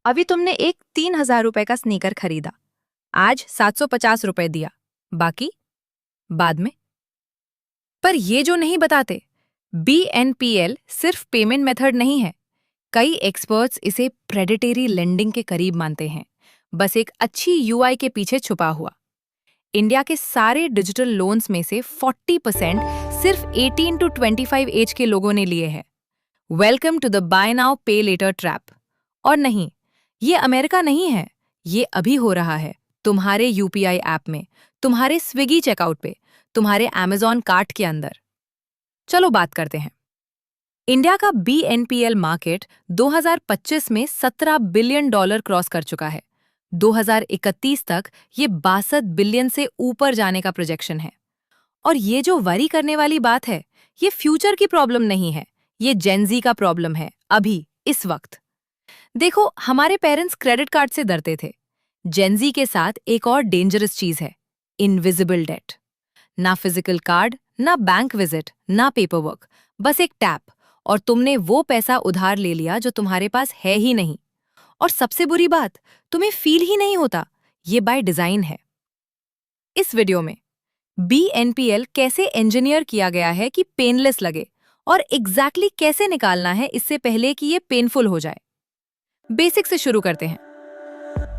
अभी तुमने एक 3,000 रुपए का स्नीकर खरीदा, आज 750 रुपए दिया, बाकी बाद में। पर ये जो नहीं बताते, BNPL सिर्फ पेमेंट मेथड नहीं है। कई एक्सपर्ट्स इसे प्रेडेटरी लेंडिंग के करीब मानते हैं, बस एक अच्छी यूआई के पीछे छुपा हुआ। इंडिया के सारे डिजिटल लोन्स में से 40% सिर्फ 18 to 25 एज के लोगों ने लिए हैं। Welcome to the buy now pay later trap. और नहीं, ये अमेरिका नहीं है, ये अभी हो रहा है तुम्हारे यूपीआई ऐप में, तुम्हारे स्विगी चेकआउट पे, तुम्हारे अमेजॉन कार्ट के अंदर। चलो बात करते हैं। इंडिया का BNPL मार्केट 2025 में $17 बिलियन क्रॉस कर चुका है। 2031 तक ये 62 बिलियन से ऊपर जाने का प्रोजेक्शन है। और ये जो वरी करने वाली बात है, ये फ्यूचर की प्रॉब्लम नहीं है, ये जेनजी का प्रॉब्लम है, अभी इस वक्त। देखो, हमारे पेरेंट्स क्रेडिट कार्ड से डरते थे। जेनजी के साथ एक और डेंजरस चीज है, इनविजिबल डेट। ना फिजिकल कार्ड, ना बैंक विजिट, ना पेपर वर्क, बस एक टैप, और तुमने वो पैसा उधार ले लिया जो तुम्हारे पास है ही नहीं। और सबसे बुरी बात, तुम्हें फील ही नहीं होता, ये बाय डिजाइन है। इस वीडियो में BNPL कैसे इंजीनियर किया गया है कि पेनलेस लगे, और एग्जैक्टली कैसे निकालना है इससे पहले कि ये पेनफुल हो जाए। बेसिक से शुरू करते हैं।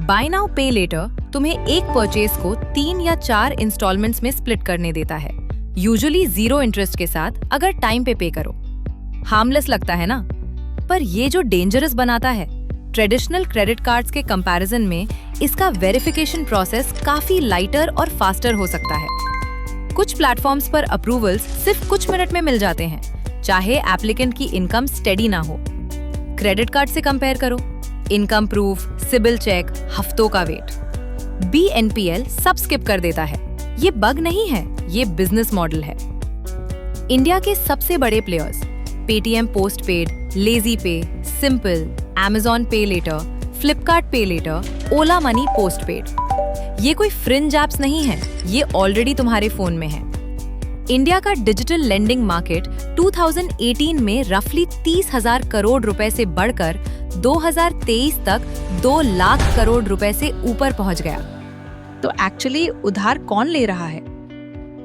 बाय नाउ पे लेटर तुम्हें एक परचेज को 3 या 4 इंस्टॉलमेंट्स में स्प्लिट करने देता है, यूजुअली 0 इंटरेस्ट के साथ, अगर टाइम पे करो। हार्मलेस लगता है ना, पर ये जो डेंजरस बनाता है, ट्रेडिशनल क्रेडिट कार्ड्स के कंपैरिजन में इसका वेरिफिकेशन प्रोसेस काफी लाइटर और फास्टर हो सकता है। कुछ प्लेटफॉर्म्स पर अप्रूवल्स सिर्फ कुछ मिनट में मिल जाते हैं, चाहे एप्लीकेंट की इनकम स्टेडी ना हो। क्रेडिट कार्ड से कंपेयर करो, इनकम प्रूफ, सिबिल चेक, हफ्तों का वेट। BNPL सब स्किप कर देता है। ये बग नहीं है, ये बिजनेस मॉडल है। इंडिया के सबसे बड़े players Paytm post paid, lazy पे, सिंपल, Amazon पे लेटर, फ्लिपकार्ट पे लेटर, ओला मनी पोस्ट पेड, ये कोई फ्रिंज ऐप्स नहीं है, ये ऑलरेडी तुम्हारे फोन में है। इंडिया का डिजिटल लेंडिंग मार्केट 2018 में रफली 30,000 करोड़ रुपए से बढ़कर 2023 तक 2 लाख करोड़ रुपए से ऊपर पहुंच गया। तो एक्चुअली उधार कौन ले रहा है?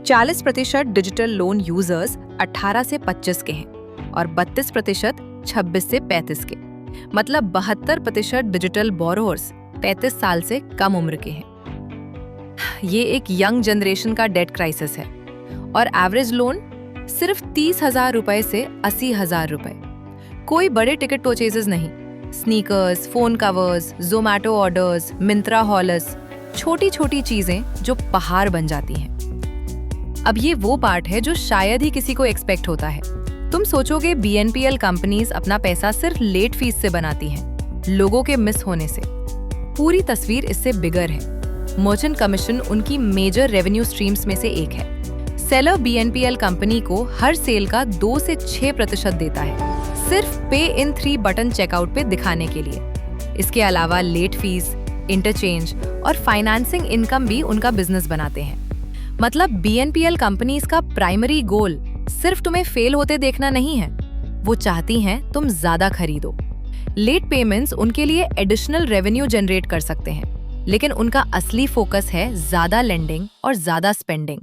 40% डिजिटल लोन यूजर्स 18 से 25 के हैं, और 32% 26 से 35 के, मतलब 72% डिजिटल बोरोवर्स 35 साल से कम उम्र के हैं। ये एक यंग जनरेशन का डेट क्राइसिस है, और एवरेज लोन सिर्फ 30,000 रुपए से 80,000 रुपए। कोई बड़े टिकट परचेजेस नहीं, sneakers, phone covers, Zomato orders, Myntra hauls, छोटी छोटी चीजें जो पहाड़ बन जाती हैं। अब ये वो पार्ट है जो शायद ही किसी को एक्सपेक्ट होता है। तुम सोचोगे BNPL कंपनीज अपना पैसा सिर्फ लेट फीस से बनाती हैं, लोगों के मिस होने से। पूरी तस्वीर इससे बिगर है। मर्चेंट कमीशन उनकी मेजर रेवेन्यू स्ट्रीम्स में से एक है। सेलर BNPL कंपनी को हर सेल का 2 से 6% देता है, सिर्फ पे इन 3 बटन चेकआउट पे दिखाने के लिए। इसके अलावा लेट फीस, इंटरचेंज और फाइनेंसिंग इनकम भी उनका बिजनेस बनाते हैं। मतलब BNPL कंपनीज का प्राइमरी गोल सिर्फ तुम्हें फेल होते देखना नहीं है, वो चाहती हैं तुम ज्यादा खरीदो। लेट पेमेंट्स उनके लिए एडिशनल रेवेन्यू जनरेट कर सकते हैं, लेकिन उनका असली फोकस है ज्यादा लेंडिंग और ज्यादा स्पेंडिंग।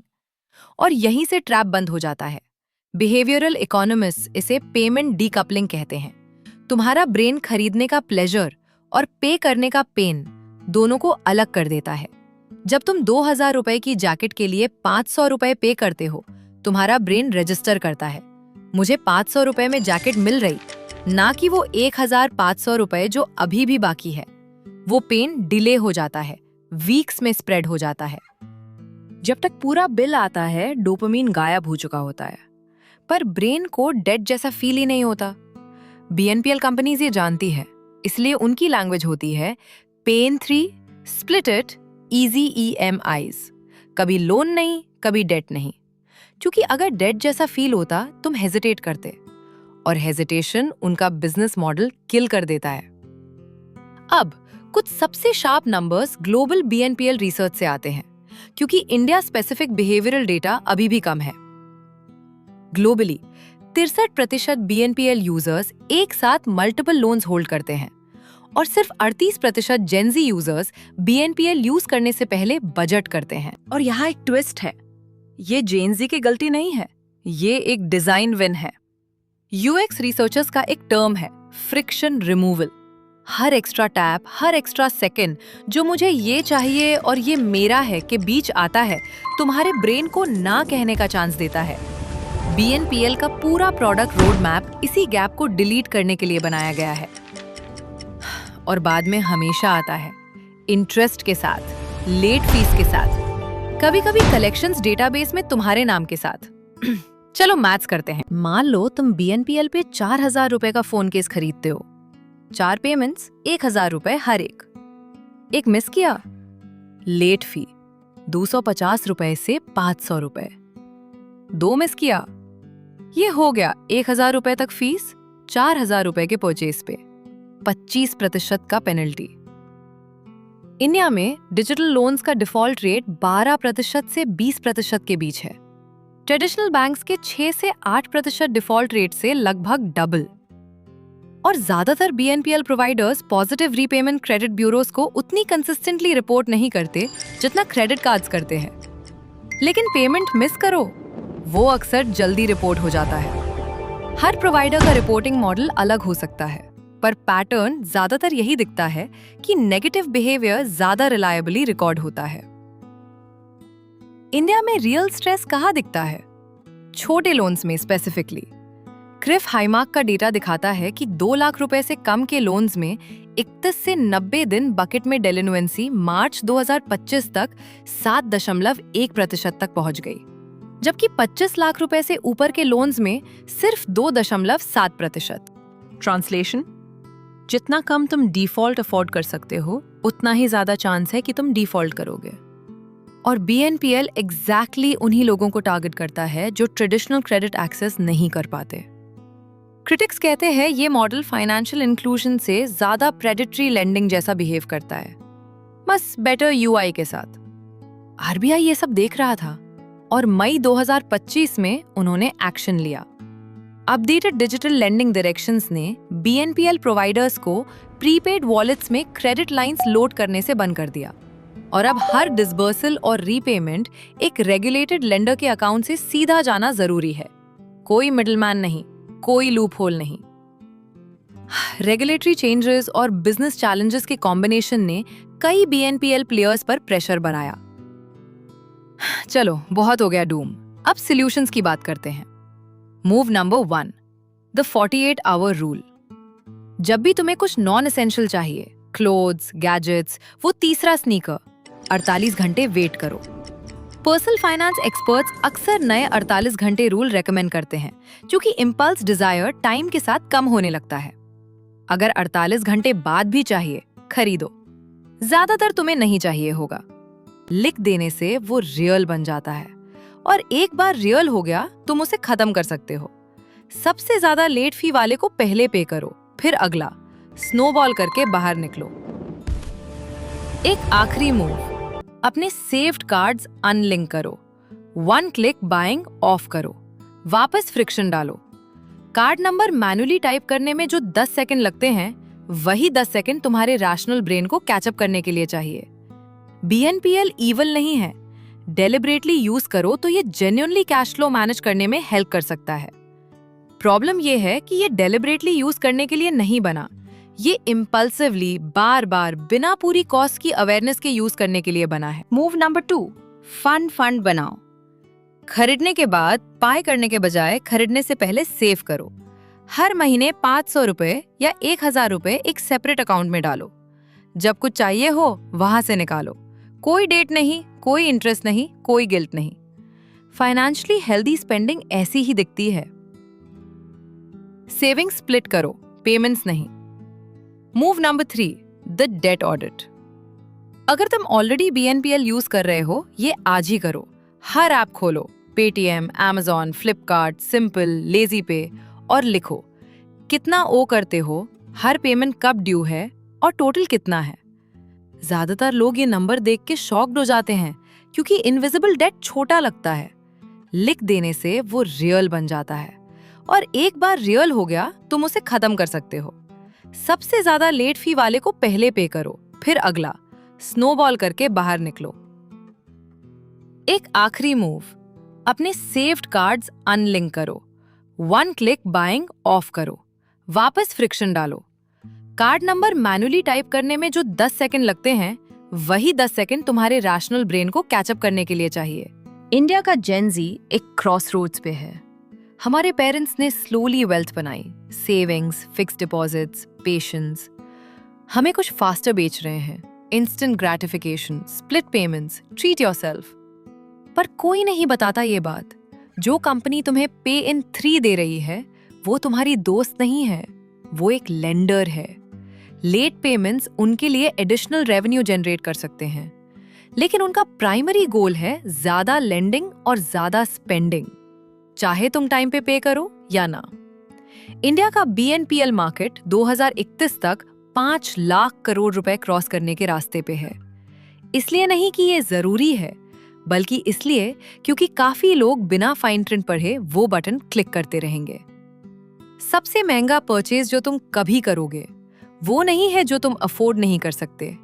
और यहीं से ट्रैप बंद हो जाता है। बिहेवियरल इकोनॉमिस्ट्स इसे पेमेंट डीकपलिंग कहते हैं। तुम्हारा ब्रेन खरीदने का प्लेजर और पे करने का पेन दोनों को अलग कर देता है। जब तुम 2,000 रुपए की जैकेट के लिए 500 रुपए पे करते हो, तुम्हारा ब्रेन रजिस्टर करता है, मुझे 500 रुपए में जैकेट मिल रही, ना कि वो 1,500 रुपए जो अभी भी बाकी है। वो पेन डिले हो जाता है, वीक्स में स्प्रेड हो जाता है। जब तक पूरा बिल आता है, डोपामिन गायब हो चुका होता है, पर ब्रेन को डेट जैसा फील ही नहीं होता। BNPL कंपनीज ये जानती है, इसलिए उनकी लैंग्वेज होती है पे इन 3, स्प्लिट इट, इजी EMIs। कभी लोन नहीं, कभी डेट नहीं। क्योंकि अगर डेट जैसा फील होता, तुम हेजिटेट करते, और हेजिटेशन उनका बिजनेस मॉडल किल कर देता है। अब कुछ सबसे sharp numbers global BNPL research से आते हैं, क्योंकि इंडिया स्पेसिफिक बिहेवियरल डेटा अभी भी कम है। ग्लोबली 63% BNPL यूजर्स एक साथ मल्टीपल लोन्स होल्ड करते हैं, और सिर्फ 38% जेनजी यूजर्स BNPL यूज करने से पहले बजट करते हैं। और यहाँ एक ट्विस्ट है, ये जेनजी की गलती नहीं है, ये एक डिजाइन विन है। UX रिसर्चर्स का एक टर्म है, फ्रिक्शन रिमूवल। हर एक्स्ट्रा टैप, हर एक्स्ट्रा सेकंड जो मुझे ये चाहिए और ये मेरा है के बीच आता है, तुम्हारे ब्रेन को ना कहने का चांस देता है। BNPL का पूरा प्रोडक्ट रोड मैप इसी गैप को डिलीट करने के लिए बनाया गया है। और बाद में हमेशा आता है इंटरेस्ट के साथ, लेट फीस के साथ, कभी कभी कलेक्शंस डेटाबेस में तुम्हारे नाम के साथ। चलो मैथ्स करते हैं। मान लो तुम BNPL पे 4,000 रुपए का फोन केस खरीदते हो। 4 पेमेंट्स, 1,000 रुपए हर एक मिस किया, लेट फी 250 रुपए से 500 रुपए। 2 मिस किया, ये हो गया 1,000 रुपए तक फीस, 4,000 रुपए के परचेज पे 25% का पेनल्टी। इंडिया में डिजिटल लोन्स का डिफॉल्ट रेट 12% से 20% के बीच है। ट्रेडिशनल बैंक्स के 6 से 8% डिफॉल्ट रेट से लगभग डबल। और ज्यादातर BNPL providers positive repayment credit bureaus को उतनी कंसिस्टेंटली रिपोर्ट नहीं करते जितना क्रेडिट कार्ड्स करते हैं। लेकिन पेमेंट मिस करो, वो अक्सर जल्दी रिपोर्ट हो जाता है। हर प्रोवाइडर का रिपोर्टिंग मॉडल अलग हो सकता है, पर पैटर्न ज्यादातर यही दिखता है कि नेगेटिव बिहेवियर ज्यादा रिलायबली रिकॉर्ड होता है। इंडिया में रियल स्ट्रेस कहाँ दिखता है? छोटे लोन्स में स्पेसिफिकली। क्रिफ हाईमार्क का डेटा दिखाता है कि 2 लाख रुपए से कम के लोन्स में 31 से 90 दिन बकेट में डेलिन्वेंसी मार्च 2025 तक 7.1% तक पहुंच गई, जबकि 25 लाख रुपए से ऊपर के लोन्स में सिर्फ 2.7%। ट्रांसलेशन, जितना कम तुम डिफॉल्ट अफोर्ड कर सकते हो, उतना ही ज्यादा चांस है कि तुम डिफॉल्ट करोगे। और BNPL एग्जैक्टली उन्हीं लोगों को टारगेट करता है जो ट्रेडिशनल क्रेडिट एक्सेस नहीं कर पाते। क्रिटिक्स कहते हैं ये मॉडल फाइनेंशियल इंक्लूजन से ज्यादा प्रेडेटरी लेंडिंग जैसा बिहेव करता है, बस बेटर UI के साथ। RBI ये सब देख रहा था और मई 2025 में उन्होंने एक्शन लिया। अपडेटेड डिजिटल लेंडिंग डायरेक्शंस ने BNPL प्रोवाइडर्स को प्रीपेड वॉलेट्स में क्रेडिट लाइंस लोड करने से बंद कर दिया, और अब हर डिसबर्सल और रीपेमेंट एक रेगुलेटेड लेंडर के अकाउंट से सीधा जाना जरूरी है। कोई मिडलमैन नहीं, कोई लूप होल नहीं। रेगुलेटरी चेंजेस और बिजनेस चैलेंजेस के कॉम्बिनेशन ने कई BNPL प्लेयर्स पर प्रेशर बढ़ाया। चलो बहुत हो गया डूम, अब सॉल्यूशंस की बात करते हैं। Move number 1, the 48 hour rule. जब भी तुम्हें कुछ नॉन एसेंशियल चाहिए, क्लोथ्स, गैजेट्स, वो तीसरा स्नीकर, 48 घंटे वेट करो। पर्सनल फाइनेंस एक्सपर्ट्स अक्सर नए 48 घंटे रूल रेकमेंड करते हैं, क्योंकि इम्पल्स डिजायर टाइम के साथ कम होने लगता है। अगर 48 घंटे बाद भी चाहिए, खरीदो। ज्यादातर तुम्हें नहीं चाहिए होगा। लिख देने से वो रियल बन जाता है, और एक बार रियल हो गया तुम उसे खत्म कर सकते हो। सबसे ज्यादा लेट फी वाले को पहले पे करो, फिर अगला, स्नोबॉल करके बाहर निकलो। एक आखिरी मूव, अपने सेव्ड कार्ड्स अनलिंक करो। 1 क्लिक बाइंग ऑफ करो, वापस फ्रिक्शन डालो। कार्ड नंबर मैन्युअली टाइप करने में जो 10 सेकंड लगते हैं, वही 10 सेकंड तुम्हारे रैशनल ब्रेन को कैचअप करने के लिए चाहिए। BNPL ईवल नहीं है, डेलिबरेटली यूज करो तो ये जेन्युइनली कैश फ्लो मैनेज करने में हेल्प कर सकता है। प्रॉब्लम ये है कि ये डेलिबरेटली यूज करने के लिए नहीं बना, ये इम्पल्सिवली बार बार बिना पूरी कॉस्ट की अवेयरनेस के यूज करने के लिए बना है। मूव नंबर 2, फंड बनाओ। खरीदने के बाद पाई करने के बजाय खरीदने से पहले सेव करो। हर महीने 500 रुपए या 1,000 रुपए एक सेपरेट अकाउंट में डालो। जब कुछ चाहिए हो वहां से निकालो। कोई डेट नहीं, कोई इंटरेस्ट नहीं, कोई गिल्ट नहीं। फाइनेंशियली हेल्दी स्पेंडिंग ऐसी ही दिखती है। सेविंग स्प्लिट करो, पेमेंट्स नहीं। Move number 3, the debt audit. अगर तुम ऑलरेडी BNPL यूज कर रहे हो, ये आज ही करो। हर ऐप खोलो, Paytm, Amazon, Flipkart, simple, lazy पे, और लिखो कितना ओ करते हो, हर पेमेंट कब ड्यू है और टोटल कितना है। ज्यादातर लोग ये नंबर देख के शॉक्ड हो जाते हैं, क्योंकि इनविजिबल डेट छोटा लगता है। लिख देने से वो रियल बन जाता है, और एक बार रियल हो गया तुम उसे खत्म कर सकते हो। सबसे ज्यादा लेट फी वाले को पहले पे करो, फिर अगला, स्नोबॉल करके बाहर निकलो। एक आखिरी मूव, अपने सेव्ड कार्ड्स अनलिंक करो, 1 क्लिक बाइंग ऑफ करो, वापस फ्रिक्शन डालो। कार्ड नंबर मैन्युअली टाइप करने में जो 10 सेकंड लगते हैं, वही 10 सेकंड तुम्हारे रैशनल ब्रेन को कैचअप करने के लिए चाहिए। इंडिया का जेन ज़ी एक क्रॉसरोड्स पे है। हमारे पेरेंट्स ने स्लोली वेल्थ बनाई, सेविंग्स, फिक्स्ड डिपॉजिट्स, पेशेंस। हमें कुछ फास्टर बेच रहे हैं, instant gratification, split payments, treat yourself. पर कोई नहीं बताता ये बात, जो कंपनी तुम्हें पे इन 3 दे रही है, वो तुम्हारी दोस्त नहीं है, वो एक लेंडर है। लेट पेमेंट्स उनके लिए एडिशनल रेवेन्यू जनरेट कर सकते हैं, लेकिन उनका प्राइमरी गोल है ज्यादा लेंडिंग और ज्यादा स्पेंडिंग, चाहे तुम टाइम पे करो या ना। इंडिया का BNPL मार्केट 2031 तक 5 लाख करोड़ रुपए क्रॉस करने के रास्ते पे है। इसलिए नहीं कि ये जरूरी है, बल्कि इसलिए क्योंकि काफी लोग बिना फाइन प्रिंट पढ़े वो बटन क्लिक करते रहेंगे। सबसे महंगा परचेज जो तुम कभी करोगे, वो नहीं है जो तुम अफोर्ड नहीं कर सकते,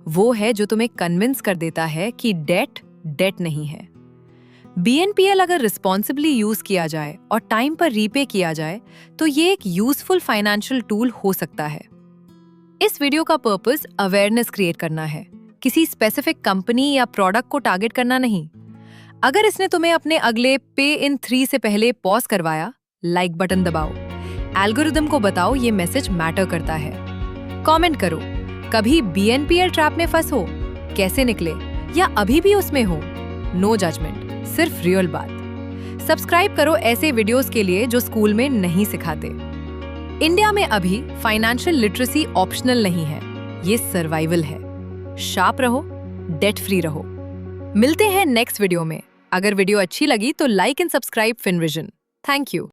वो है जो तुम्हें कन्विंस कर देता है कि डेट नहीं है। BNPL अगर रिस्पॉन्सिबली यूज किया जाए और टाइम पर रीपे किया जाए, तो ये एक यूजफुल फाइनेंशियल टूल हो सकता है। इस वीडियो का पर्पस अवेयरनेस क्रिएट करना है, किसी स्पेसिफिक कंपनी या प्रोडक्ट को टारगेट करना नहीं। अगर इसने तुम्हें अपने अगले पे इन 3 से पहले पॉज करवाया, लाइक बटन दबाओ, एल्गोरिदम को बताओ ये मैसेज मैटर करता है। कमेंट करो, कभी BNPL ट्रैप में फंस हो, कैसे निकले, या अभी भी उसमें हो। नो जजमेंट, सिर्फ रियल बात। सब्सक्राइब करो ऐसे वीडियोस के लिए जो स्कूल में नहीं सिखाते। इंडिया में अभी फाइनेंशियल लिटरेसी ऑप्शनल नहीं है, ये सर्वाइवल है। शार्प रहो, डेट फ्री रहो। मिलते हैं नेक्स्ट वीडियो में। अगर वीडियो अच्छी लगी तो like and subscribe Finvision. Thank you.